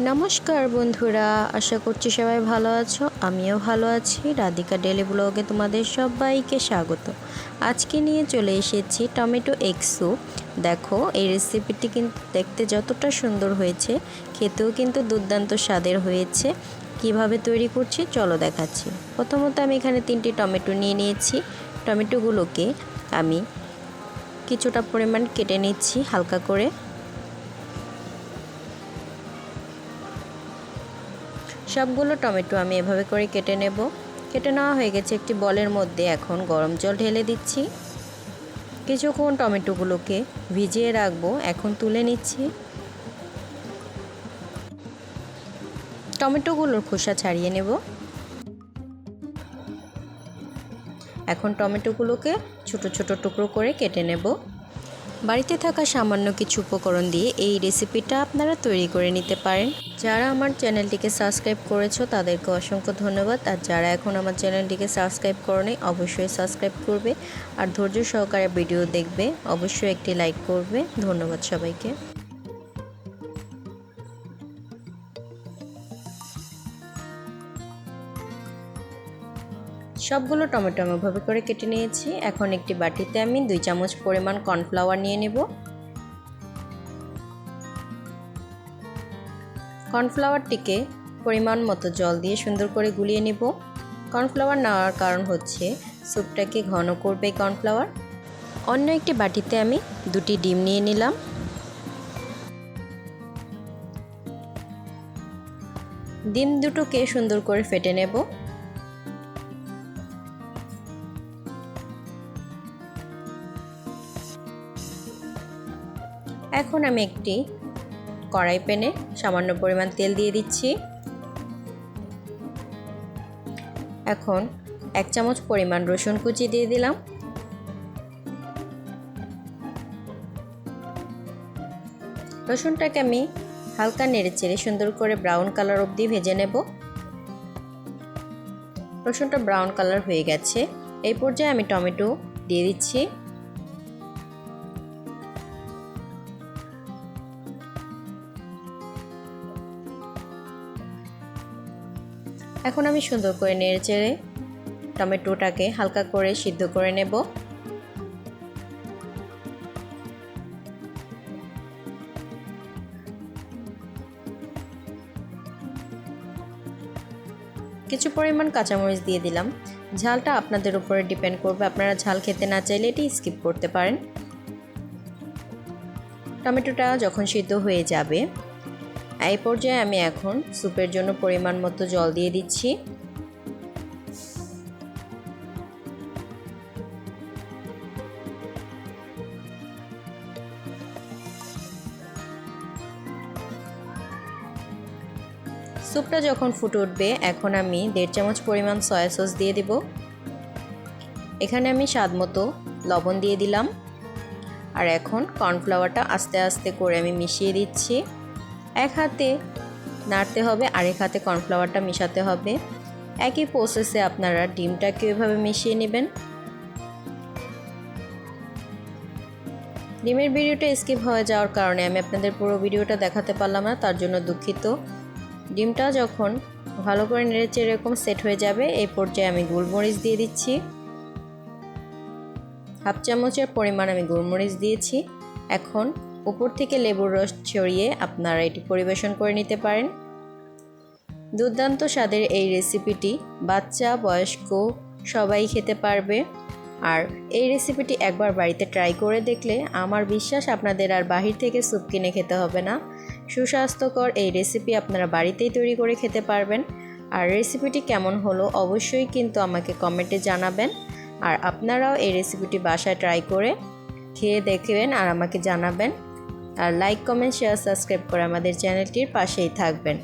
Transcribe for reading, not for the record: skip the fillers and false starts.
নমস্কার বন্ধুরা, আশা করছি সবাই ভালো আছো। আমিও ভালো আছি। রাধিকা ডেলি ব্লগে তোমাদের সবাইকে স্বাগত। আজকে নিয়ে চলে এসেছি টমেটো এগ স্যুপ। দেখো, এই রেসিপিটি কিন্তু দেখতে যতটা সুন্দর হয়েছে, খেতেও কিন্তু দুর্দান্ত স্বাদের হয়েছে। কিভাবে তৈরি করছি চলো দেখাচ্ছি। প্রথমত আমি এখানে 3টি টমেটো নিয়ে নিয়েছি। টমেটোগুলোকে আমি কিছুটা পরিমাণ কেটে নিচ্ছি হালকা করে। সবগুলো টমেটো আমি এভাবে করে কেটে নেব। কেটে নেওয়া হয়ে গেছে। একটি বলের মধ্যে এখন গরম জল ঢেলে দিচ্ছি। কিছুক্ষণ টমেটোগুলোকে ভিজিয়ে রাখবো। এখন তুলে নিচ্ছি। টমেটোগুলোর খোসা ছাড়িয়ে নেব। এখন টমেটোগুলোকে ছোট ছোট টুকরো করে কেটে নেব। বাড়িতে থাকা সামান্য কিছু উপকরণ দিয়ে এই রেসিপিটা আপনারা তৈরি করে নিতে পারেন। যারা আমার চ্যানেলটিকে সাবস্ক্রাইব করেছো তাদেরকে অসংখ্য ধন্যবাদ। আর যারা এখন আমার চ্যানেলটিকে সাবস্ক্রাইব করেনি অবশ্যই সাবস্ক্রাইব করবে। আর ধৈর্য সহকারে ভিডিও দেখবে, অবশ্যই একটি লাইক করবে। ধন্যবাদ সবাইকে। সবগুলো টমেটো আমি এভাবে করে কেটে নিয়েছি। এখন একটি বাটিতে আমি 2 চামচ পরিমাণ কর্নফ্লাওয়ার নিয়ে নেব। কর্নফ্লাওয়ারটিকে পরিমাণ মতো জল দিয়ে সুন্দর করে গুলিয়ে নেব। কর্নফ্লাওয়ার নেওয়ার কারণ হচ্ছে স্যুপটাকে ঘন করবে কর্নফ্লাওয়ার। অন্য একটি বাটিতে আমি 2টি ডিম নিয়ে নিলাম। ডিম দুটোকে সুন্দর করে ফেটে নেব। এখন আমি একটি কড়াই প্যানে সামান্য পরিমাণ তেল দিয়ে দিচ্ছি। এখন 1 চামচ পরিমাণ রসুন কুচি দিয়ে দিলাম। রসুনটাকে আমি হালকা নেড়েচেড়ে সুন্দর করে ব্রাউন কালার অবধি ভেজে নেব। রসুনটা ব্রাউন কালার হয়ে গেছে। এই পর্যায়ে আমি টমেটো দিয়ে দিচ্ছি। এখন আমি সুন্দর করে নেড়েচেড়ে টমেটোটাকে হালকা করে সিদ্ধ করে নেব। কিছু পরিমাণ কাঁচামরিচ দিয়ে দিলাম। ঝালটা আপনাদের উপরে ডিপেন্ড করবে। আপনারা ঝাল খেতে না চাইলে এটি স্কিপ করতে পারেন। টমেটোটা যখন সিদ্ধ হয়ে যাবে এই পর্যায়ে আমি এখন স্যুপের জন্য পরিমাণ মতো জল দিয়ে দিচ্ছি। স্যুপটা যখন ফুটে উঠবে এখন আমি 1.5 চামচ পরিমাণ সয়া সস দিয়ে দেব। এখানে আমি স্বাদ মতো লবণ দিয়ে দিলাম। আর এখন কর্নফ্লাওয়ারটা আস্তে আস্তে করে আমি মিশিয়ে দিচ্ছি। এক হাতে নাড়তে হবে, আরেক হাতে কর্নফ্লাওয়ারটা মেশাতে হবে। একই প্রসেসে আপনারা ডিমটাকে এভাবে মিশিয়ে নেবেন। ডিমের ভিডিওটা স্কিপ হয়ে যাওয়ার কারণে আমি আপনাদের পুরো ভিডিওটা দেখাতে পারলাম না, তার জন্য দুঃখিত। ডিমটা যখন ভালো করে নেড়েচেড়ে এরকম সেট হয়ে যাবে এই পর্যায়ে আমি গোলমরিচ দিয়ে দিচ্ছি। 1/2 চামচের পরিমাণ আমি গোলমরিচ দিয়েছি। এখন উপর থেকে লেবুর রস ছড়িয়ে আপনারা এটি পরিবেশন করে নিতে পারেন। দুর্দান্ত স্বাদের এই রেসিপিটি বাচ্চা বয়স্ক সবাই খেতে পারবে। আর এই রেসিপিটি একবার বাড়িতে ট্রাই করে দেখলে আমার বিশ্বাস আপনাদের আর বাহির থেকে স্যুপ কিনে খেতে হবে না। সুস্বাস্থ্যকর এই রেসিপি আপনারা বাড়িতেই তৈরি করে খেতে পারবেন। আর রেসিপিটি কেমন হলো অবশ্যই কিন্তু আমাকে কমেন্টে জানাবেন। আর আপনারাও এই রেসিপিটি বাসায় ট্রাই করে খেয়ে দেখবেন আর আমাকে জানাবেন। আর লাইক কমেন্ট শেয়ার সাবস্ক্রাইব করে আমাদের চ্যানেলটির পাশেই থাকবেন।